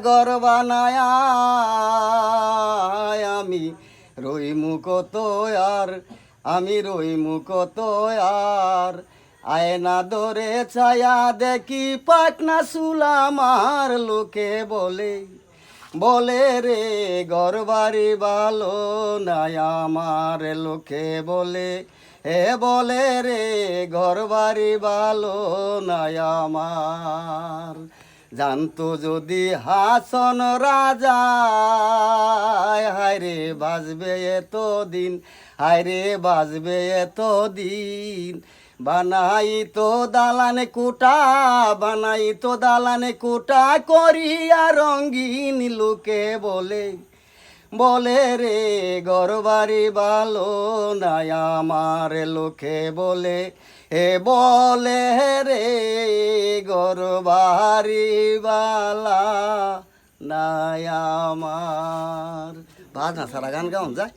ঘর বানায় আমি রইমু কত আর, আমি রইমু কত আর। আয়না ধরে ছায়া দেখি পাটনা চুলা আমার, লোকে বলে বলে রে ঘর বাড়ি ভালো নাই আমার, লোকে বলে এ বলে রে ঘর বাড়ি ভালো নাই আমার। জানতো যদি হাসন রাজা হায়রে বাজবে এত দিন, হায়রে বাজবে এত দিন। বানাই তো দালানে কোটা, বানাই তো দালানে কোটা করিয়া রঙ্গিন, লোকে বলে বলে রে ঘর বাড়ি ভালো নাই আমার, লোকে বলে এ বলে রে ঘর বাড়ি বালা নাই আমার। বাজনা ছাড়া গান গাওন যায়।